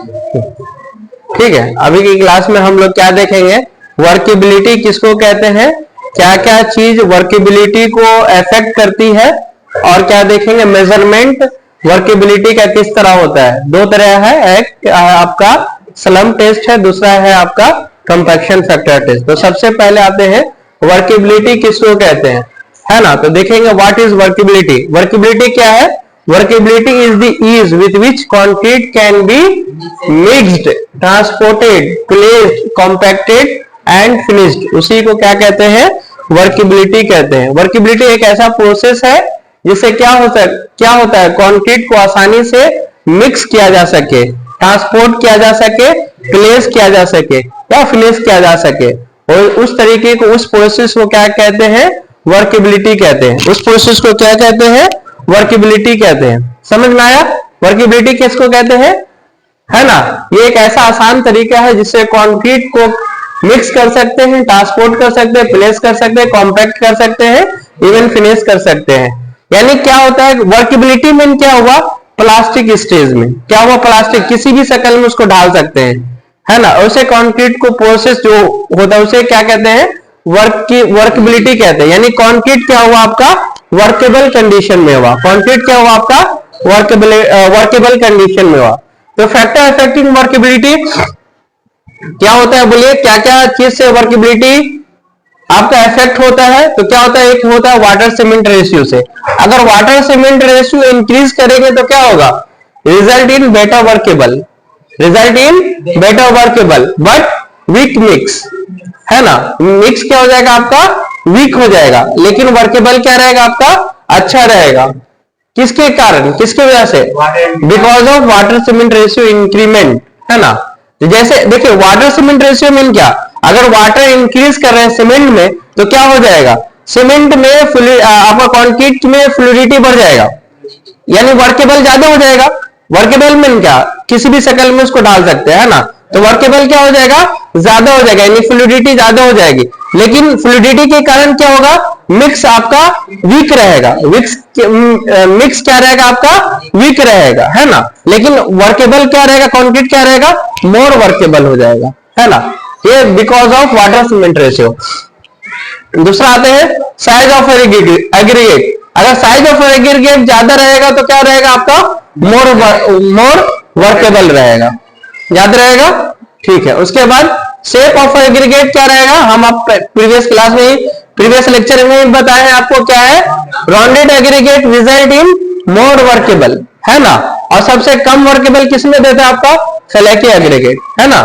ठीक है, अभी की क्लास में हम लोग क्या देखेंगे, वर्केबिलिटी किसको कहते हैं, क्या क्या चीज वर्केबिलिटी को अफेक्ट करती है, और क्या देखेंगे मेजरमेंट वर्केबिलिटी का किस तरह होता है। दो तरह है, एक आपका स्लम टेस्ट है, दूसरा है आपका कंपैक्शन फैक्टर टेस्ट। तो सबसे पहले आते हैं वर्केबिलिटी किसको कहते हैं, है ना। तो देखेंगे व्हाट इज वर्केबिलिटी। वर्केबिलिटी क्या है, workability is the ease with which concrete can be mixed, transported, placed, compacted and finished, उसी को क्या कहते हैं, वर्केबिलिटी कहते हैं। वर्केबिलिटी एक ऐसा प्रोसेस है जिससे क्या होता है कंक्रीट को आसानी से मिक्स किया जा सके, ट्रांसपोर्ट किया जा सके, प्लेस किया जा सके या फिनिश किया जा सके, और उस तरीके को, उस प्रोसेस को क्या कहते हैं, वर्केबिलिटी कहते हैं। उस प्रोसेस को क्या कहते हैं, वर्केबिलिटी कहते हैं। समझ में आया, वर्केबिलिटी किसको कहते हैं, है ना। ये एक ऐसा आसान तरीका है जिससे कंक्रीट को मिक्स कर सकते हैं, ट्रांसपोर्ट कर सकते हैं, प्लेस कर सकते हैं, कॉम्पैक्ट कर सकते हैं, इवन फिनिश कर सकते हैं। यानी क्या होता है वर्केबिलिटी में, क्या हुआ प्लास्टिक स्टेज में, क्या हुआ प्लास्टिक किसी भी शक्ल में उसको ढाल सकते हैं, है ना। उसे कंक्रीट को प्रोसेस जो होता है उसे क्या कहते हैं, वर्केबिलिटी कहते हैं। यानी कंक्रीट क्या हुआ आपका वर्केबल कंडीशन में हुआ, कंक्रीट क्या हुआ आपका वर्केबल कंडीशन में हुआ। तो फैक्टर अफेक्टिंग वर्केबिलिटी क्या होता है, बोलिए क्या क्या चीज से वर्केबिलिटी आपका इफेक्ट होता है। तो क्या होता है, एक होता है वाटर सीमेंट रेशियो से। अगर वाटर सीमेंट रेशियो इंक्रीज करेंगे तो क्या होगा, result in better workable, result in better workable but weak mix, है ना। मिक्स क्या हो जाएगा आपका, वीक हो जाएगा, लेकिन वर्केबल क्या रहेगा आपका, अच्छा रहेगा। किसके कारण, किसकी वजह से, because of water cement ratio increment, है ना। जैसे देखिए वाटर सीमेंट रेशियो मीन क्या, अगर वाटर इंक्रीज कर रहे हैं सीमेंट में तो क्या हो जाएगा, सीमेंट में आपका कंक्रीट में फ्लूइडिटी बढ़ जाएगा, यानी वर्केबल ज्यादा हो जाएगा। वर्केबल मीन क्या, किसी भी शक्ल में उसको डाल सकते हैं, है ना। तो वर्केबल क्या हो जाएगा, ज्यादा हो जाएगा, यानी फ्लूइडिटी ज्यादा हो जाएगी। लेकिन फ्लूइडिटी के कारण क्या होगा, मिक्स आपका वीक रहेगा, मिक्स क्या रहेगा आपका, वीक रहेगा, है ना। लेकिन वर्केबल क्या रहेगा, कंक्रीट क्या रहेगा, मोर वर्केबल हो जाएगा, है ना। ये because of water cement ratio. दूसरा आते हैं साइज ऑफ एग्रीगेट। अगर साइज ऑफ एग्रीगेट ज्यादा रहेगा तो क्या रहेगा आपका, मोर वर्केबल रहेगा, याद रहेगा, ठीक है। उसके बाद शेप ऑफ एग्रीगेट क्या रहेगा, हम आप प्रीवियस क्लास में, प्रीवियस लेक्चर में बताए हैं आपको, क्या है rounded aggregate result in more workable, है ना। और सबसे कम वर्केबल किसमें देता है आपका, फ्लैकी एग्रीगेट, है ना।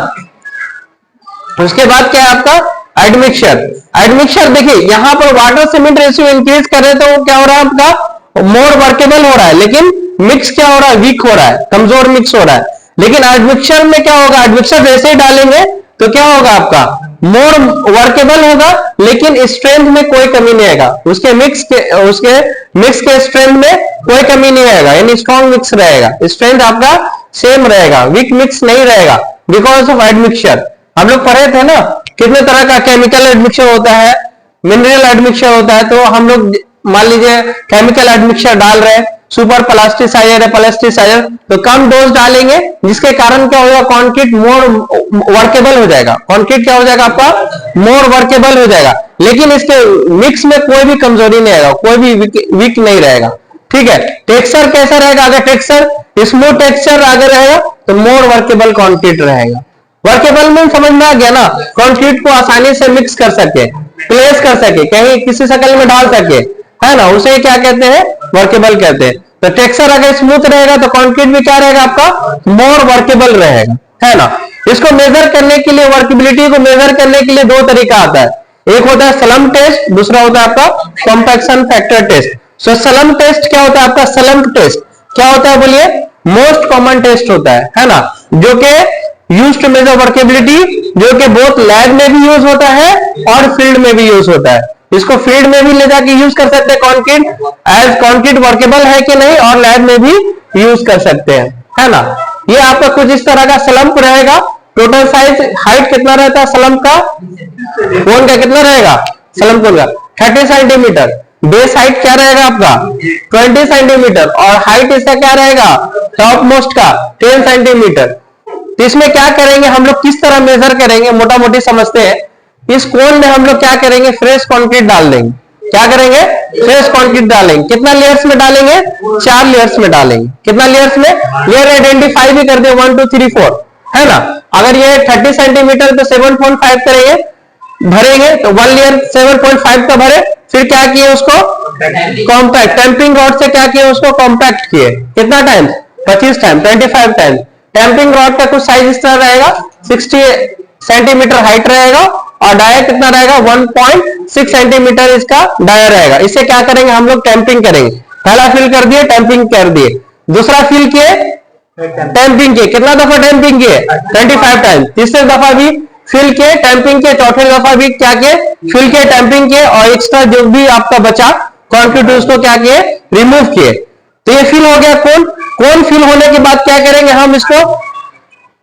उसके बाद क्या है आपका एडमिक्सचर। एडमिक्सचर देखिए यहां पर वाटर सीमेंट रेशियो इंक्रीज कर रहे हैं तो क्या हो रहा है आपका, मोर वर्केबल हो रहा है, लेकिन मिक्स क्या हो रहा है, वीक हो रहा है, कमजोर मिक्स हो रहा है। लेकिन एडमिक्सचर में क्या होगा, एडमिक्सचर जैसे ही डालेंगे तो क्या होगा आपका, मोर वर्केबल होगा, लेकिन स्ट्रेंथ में कोई कमी नहीं आएगा, उसके मिक्स के स्ट्रेंथ में कोई कमी नहीं आएगा, यानी स्ट्रॉन्ग मिक्स रहेगा, स्ट्रेंथ आपका सेम रहेगा, वीक मिक्स नहीं रहेगा, बिकॉज ऑफ एडमिक्सचर। हम लोग पढ़े थे ना कितने तरह का केमिकल एडमिक्सचर होता है, मिनरल एडमिक्सचर होता है। तो हम लोग मान लीजिए केमिकल एडमिक्सचर डाल रहे हैं, सुपर प्लास्टिसाइजर है, प्लास्टिसाइजर, तो कम डोज डालेंगे जिसके कारण क्या होगा, कंक्रीट मोर वर्केबल हो जाएगा, कंक्रीट क्या हो जाएगा आपका, मोर वर्केबल हो जाएगा। लेकिन इसके मिक्स में कोई भी कमजोरी नहीं आएगा, कोई भी वीक नहीं रहेगा, ठीक है। टेक्सचर कैसा रहेगा, अगर टेक्सचर स्मूथ टेक्सचर अगर रहेगा तो मोर वर्केबल कंक्रीट रहेगा। वर्केबल में समझ में आ गया ना, कंक्रीट को आसानी से मिक्स कर सके, प्लेस कर सके, कहीं किसी शक्ल में डाल सके, है ना, उसे क्या कहते हैं, वर्केबल कहते हैं। तो टेक्सचर अगर स्मूथ रहेगा तो कंक्रीट भी क्या रहेगा आपका, मोर वर्केबल रहेगा, है ना। इसको मेजर करने के लिए, वर्केबिलिटी को मेजर करने के लिए दो तरीका आता है, एक होता है स्लम टेस्ट, दूसरा होता है आपका कॉम्पैक्शन फैक्टर टेस्ट। सो स्लम टेस्ट क्या होता है आपका, स्लम टेस्ट क्या होता है बोलिए, मोस्ट कॉमन टेस्ट होता है ना, जो कि यूज टू मेजर वर्केबिलिटी, जो कि बहुत लैब में भी यूज होता है और फील्ड में भी यूज होता है। इसको फील्ड में भी ले जाके यूज कर सकते हैं, कंक्रीट एज कंक्रीट वर्केबल है कि नहीं, और लैब में भी यूज कर सकते हैं, है ना। ये आपका कुछ इस तरह का स्लम्प रहेगा। टोटल साइज हाइट कितना रहता है स्लम्प का, कोन का कितना रहेगा, स्लम्प कोन का 30 सेंटीमीटर। बेस हाइट क्या रहेगा आपका 20 सेंटीमीटर, और हाइट इसका क्या रहेगा टॉप मोस्ट का 10 सेंटीमीटर। तो इसमें क्या करेंगे हम लोग, किस तरह मेजर करेंगे, मोटा मोटी समझते हैं। इस कोन में हम लोग क्या करेंगे, फ्रेश कंक्रीट डाल देंगे। क्या करेंगे, फ्रेश कंक्रीट डालेंगे। कितना लेयर्स में डालेंगे, 4 लेयर्स में डालेंगे। कितना लेयर्स में, लेयर आइडेंटिफाई भी कर दिए 1 2 3 4, है ना। अगर ये 30 सेंटीमीटर तो 7.5 करेंगे, भरेंगे तो 1 लेयर 7.5 का भरे। फिर क्या किए उसको कॉम्पैक्ट, टैंपिंग रॉड से क्या किए उसको कॉम्पैक्ट किए। कितना time, 25 time, 25 time. Tamping rod का कुछ साइज इस तरह रहेगा, 60 सेंटीमीटर हाइट रहेगा और डाया कितना रहेगा, 1.6 सेंटीमीटर इसका डाया रहेगा। इसे क्या करेंगे हम लोग, टैंपिंग करेंगे। पहला फिल कर दिए, टैंपिंग कर दिए। दूसरा फिल किए, टैंपिंग किए। कितना दफा टैंपिंग किए, 25 टाइम। तीसरे दफा भी फिल किए, टैंपिंग किए। चौथे दफा भी क्या किए, फिल किए, टैंपिंग किए। और एक्स्ट्रा जो भी आपका बचा कंक्रीट उसको क्या किए, रिमूव किए। तो ये फिल हो गया कोन। कोन फिल होने के बाद क्या करेंगे हम, इसको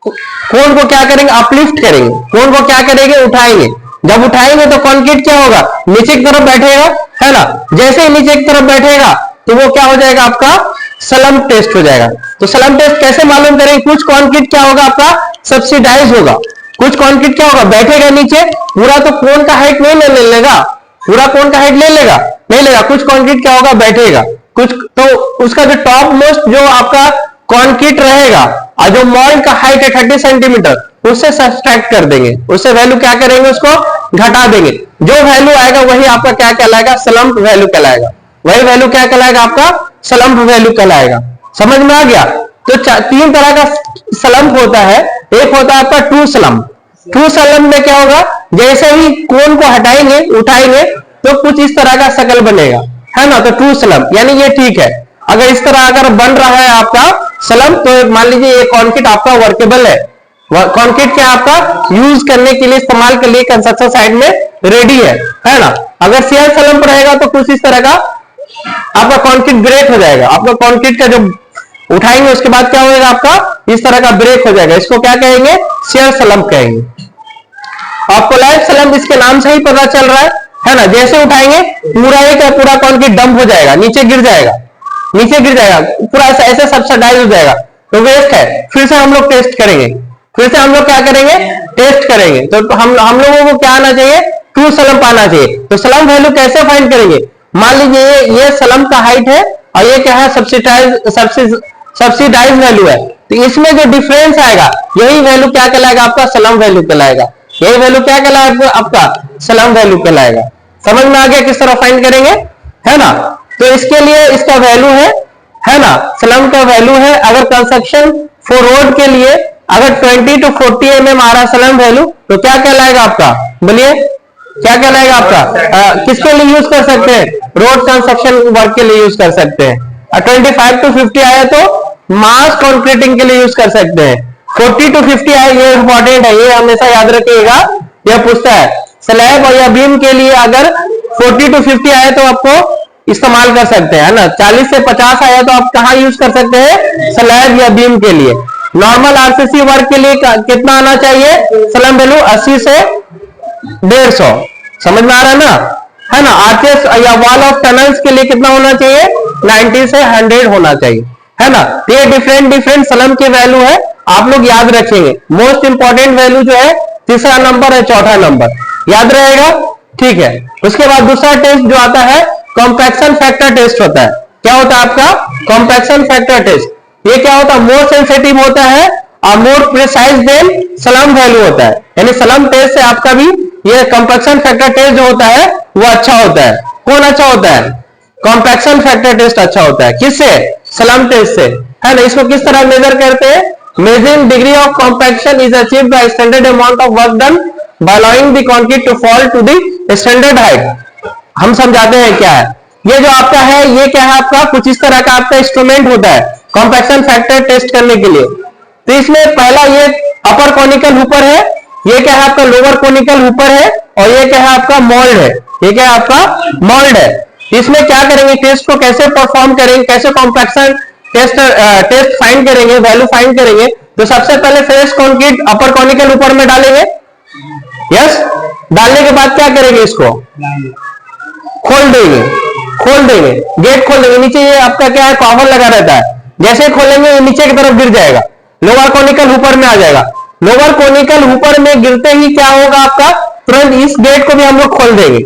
कोन को क्या करेंगे, अपलिफ्ट करेंगे। कोन को क्या करेंगे, उठाएंगे। जब उठाएंगे तो कंक्रीट क्या होगा, नीचे की तरफ बैठेगा, है ना। जैसे ही नीचे की तरफ बैठेगा तो वो क्या हो जाएगा, आपका स्लम्प टेस्ट हो जाएगा। तो स्लम्प टेस्ट कैसे मालूम करेंगे, कुछ कंक्रीट क्या होगा आपका सब्सिडाइज होगा, कुछ कंक्रीट क्या होगा बैठेगा नीचे। पूरा तो कोन का हाइट नहीं ले लेगा, पूरा कोन का हाइट ले लेगा नहीं लेगा। कुछ कंक्रीट क्या होगा बैठेगा, कुछ तो उसका जो टॉप मोस्ट जो आपका कंक्रीट रहेगा और जो मॉल्ड का हाइट है 30 सेंटीमीटर उससे सब्सट्रैक्ट कर देंगे, उससे वैल्यू क्या करेंगे, उसको घटा देंगे। जो वैल्यू आएगा वही आपका क्या कहलाएगा, स्लम्प वैल्यू कहलाएगा। वही वैल्यू क्या कहलाएगा, आपका स्लम्प वैल्यू कहलाएगा। समझ में आ गया। तो 3 तरह का स्लम्प होता है। एक होता है आपका ट्रू स्लम्प। ट्रू स्लम्प में क्या होगा, जैसे ही कोन को हटाएंगे उठाएंगे तो कुछ इस तरह का शकल बनेगा, है ना। तो ट्रू स्लम्प यानी ये ठीक है। अगर इस तरह अगर बन रहा है आपका स्लम्प तो मान लीजिए ये कंक्रीट आपका वर्केबल है। कंक्रीट क्या आपका यूज करने के लिए, इस्तेमाल के लिए कंस्ट्रक्शन साइट में रेडी है ना। अगर शेयर स्लम्प रहेगा तो कुछ इस तरह का आपका कंक्रीट ब्रेक हो जाएगा। आपका कंक्रीट का जो उठाएंगे उसके बाद क्या होगा, आपका इस तरह का ब्रेक हो जाएगा। इसको क्या कहेंगे, शेयर स्लम्प कहेंगे। आपको लाइव स्लम्प इसके नाम से ही पता चल रहा है ना। जैसे उठाएंगे पूरा एक पूरा कंक्रीट डंप हो जाएगा, नीचे गिर जाएगा, नीचे गिर जाएगा, पूरा ऐसे सब्सिडाइज हो जाएगा। तो वेस्ट है। फिर से हम लोग टेस्ट करेंगे, फिर से हम लोग क्या करेंगे, टेस्ट करेंगे। तो हम लोगों को क्या आना चाहिए, ट्रू स्लम्प आना चाहिए। तो स्लम्प वैल्यू कैसे फाइंड करेंगे, मान लीजिए ये स्लम्प का हाइट है और ये क्या है, सब्सिडाइज वैल्यू है। तो इसमें जो डिफरेंस आएगा यही वैल्यू क्या कहलाएगा, आपका स्लम्प वैल्यू कहलाएगा। यही वैल्यू क्या कहलाएगा, आपका स्लम्प वैल्यू कहलाएगा। समझ में आ गया किस तरह फाइंड करेंगे, है ना। तो इसके लिए इसका वैल्यू है ना, स्लम्प का वैल्यू है। अगर कंस्ट्रक्शन फॉर रोड के लिए अगर 20 to 40 mm आ रहा स्लम्प वैल्यू तो क्या कहलाएगा आपका, बोलिए क्या कहलाएगा आपका। किसके लिए यूज कर सकते हैं, रोड कंस्ट्रक्शन वर्क के लिए यूज कर सकते हैं। 25 to 50 आया तो मास कंक्रीटिंग के लिए यूज कर सकते हैं। 40 to 50 आया, ये इंपॉर्टेंट है, ये हमेशा याद रखिएगा, यह पूछता है। स्लैब और या बीम के लिए अगर 40 to 50 आए तो आपको इस्तेमाल कर सकते हैं, है ना। 40 से 50 आया तो आप कहां यूज कर सकते हैं, स्लैब या बीम के लिए। नॉर्मल आरसीसी वर्क के लिए कितना आना चाहिए, स्लम्प वैल्यू 80 से 150। समझ में आ रहा है ना, है ना। आरसीएस या वॉल ऑफ टनल्स के लिए कितना होना चाहिए, 90 से 100 होना चाहिए, है ना। ये डिफरेंट स्लम्प की वैल्यू है, आप लोग याद रखेंगे। मोस्ट इंपॉर्टेंट वैल्यू जो है तीसरा नंबर है, चौथा नंबर याद रहेगा, ठीक है। उसके बाद दूसरा टेस्ट जो आता है कॉम्पैक्शन फैक्टर टेस्ट होता है। क्या होता है आपका कॉम्पैक्शन फैक्टर टेस्ट। ये क्या होता है, मोर सेंसिटिव होता है और more precise than slump value होता है। यानी स्लम्प टेस्ट से आपका भी ये कॉम्पैक्शन फैक्टर टेस्ट जो होता है वो अच्छा होता है। कौन अच्छा होता है, कॉम्पैक्शन फैक्टर टेस्ट अच्छा होता है। किससे, स्लम्प टेस्ट से, है ना। इसको किस तरह मेजर करते हैं, measuring degree of compaction is achieved by standard amount of work done by allowing the concrete to fall to the standard height. हम समझाते हैं क्या है ये जो आपका है, ये क्या है आपका, कुछ इस तरह का आपका इंस्ट्रूमेंट होता है कॉम्पैक्शन फैक्टर टेस्ट करने के लिए। तो इसमें पहला ये अपर कॉनिकल हुपर है, ये क्या है आपका लोअर कॉनिकल हुपर है, और ये क्या है आपका मोल्ड है, ये क्या है आपका मोल्ड है। इसमें क्या करेंगे, टेस्ट को कैसे परफॉर्म करेंगे, कैसे कॉम्पैक्शन टेस्ट फाइंड करेंगे, वैल्यू फाइंड करेंगे। तो सबसे पहले फ्रेश कंक्रीट अपर कॉनिकल हुपर में डालेंगे, यस। डालने के बाद क्या करेंगे, इसको खोल देंगे, गेट खोल देंगे। नीचे ये आपका क्या है, कवर लगा रहता है, जैसे खोलेंगे नीचे की तरफ गिर जाएगा। लोअर कोनिकल हुपर में आ जाएगा। लोअर कोनिकल हुपर में गिरते ही क्या होगा आपका, तुरंत इस गेट को भी हम लोग खोल देंगे।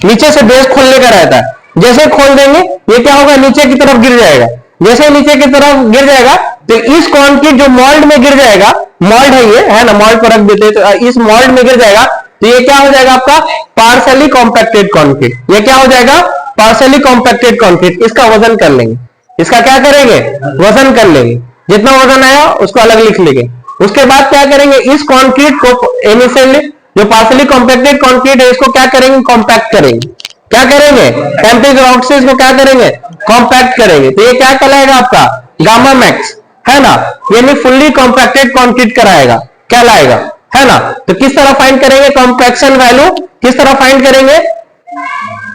नीचे से बेस खोलने का रहता है, जैसे खोल देंगे ये क्या होगा, नीचे की तरफ गिर जाएगा। जैसे नीचे की तरफ गिर जाएगा तो इस कंक्रीट जो मोल्ड में गिर जाएगा, मोल्ड है ये, है ना, मोल्ड पर रख देते, तो इस मोल्ड में गिर जाएगा तो ये क्या हो जाएगा आपका पार्शली कॉम्पैक्टेड कंक्रीट। ये क्या हो जाएगा, पार्शली कॉम्पैक्टेड कंक्रीट। इसका वजन कर लेंगे, इसका क्या करेंगे, वजन कर लेंगे। जितना वजन आया उसको अलग लिख लेंगे। उसके बाद क्या करेंगे, इस कंक्रीट को इनिशियली जो पार्शली कॉम्पैक्टेड कंक्रीट है इसको क्या करेंगे, कॉम्पैक्ट करेंगे। क्या करेंगे, टेम्परेचर रॉड से इसको क्या करेंगे, कॉम्पैक्ट करेंगे। तो ये क्या कहलाएगा आपका गामा मैक्स, है ना, यानी फुल्ली कॉम्पैक्टेड कंक्रीट कराएगा, कहलाएगा, है ना। तो किस तरह फाइंड करेंगे कॉम्पैक्शन वैल्यू, किस तरह फाइंड करेंगे,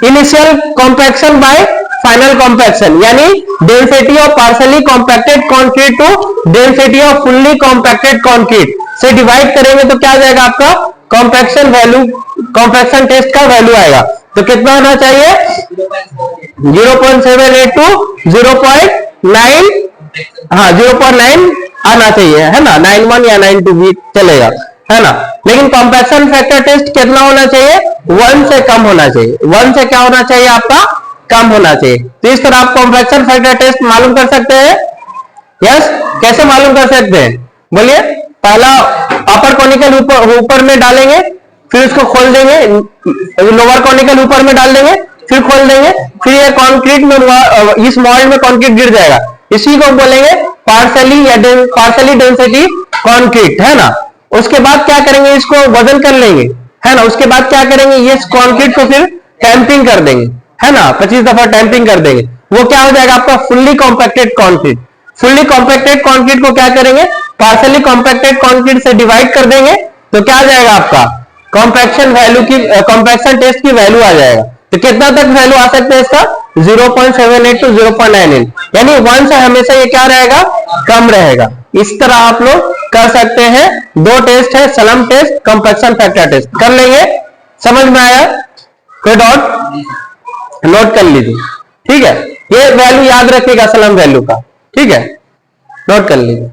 initial compaction by final compaction, यानी density of partially compacted concrete to density of fully compacted concrete से डिवाइड करेंगे तो क्या आ जाएगा आपका कॉम्पैक्शन वैल्यू, कॉम्पैक्शन टेस्ट का वैल्यू आएगा। तो कितना होना चाहिए, 0.78 टू 0.9, हाँ 0.9 आना चाहिए, है ना, 91 या 92 भी चलेगा, है ना। लेकिन कॉम्पैक्शन फैक्टर टेस्ट कितना होना चाहिए, 1 से कम होना चाहिए। 1 से क्या होना चाहिए आपका, कम होना चाहिए। तो इस तरह आप कॉम्पैक्शन फैक्टर टेस्ट मालूम कर सकते हैं। यस, कैसे मालूम कर सकते हैं बोलिए। पहला अपर कोनिकल ऊपर में डालेंगे, फिर उसको खोल देंगे, लोअर कोनिकल ऊपर में डाल देंगे, फिर खोल देंगे, फिर ये कंक्रीट में इस मोल्ड में कंक्रीट गिर जाएगा। इसी को बोलेंगे पार्शली या पार्शली डेंसिटी कंक्रीट, है ना। उसके बाद क्या करेंगे, इसको वजन कर लेंगे, है ना। उसके बाद क्या करेंगे, ये कंक्रीट को फिर टैंपिंग कर देंगे, है ना, 25 दफा टैंपिंग कर देंगे। वो क्या हो जाएगा आपका fully compacted concrete. Fully compacted concrete को क्या करेंगे, पार्शली कॉम्पैक्टेड कंक्रीट से डिवाइड कर देंगे तो क्या आ जाएगा आपका कॉम्पैक्शन वैल्यू की, कॉम्पैक्शन टेस्ट की वैल्यू आ जाएगा। तो कितना तक वैल्यू आ सकता है इसका, 0.78 टू 0.98, यानी 1 से हमेशा ये क्या रहेगा, कम रहेगा। इस तरह आप लोग कर सकते हैं। 2 टेस्ट है, सलम टेस्ट, कॉम्पैक्शन फैक्टर टेस्ट, कर लेंगे। समझ में आया, कोई डाउट, नोट कर लीजिए, ठीक है। ये वैल्यू याद रखिएगा सलम वैल्यू का, ठीक है, नोट कर लीजिए।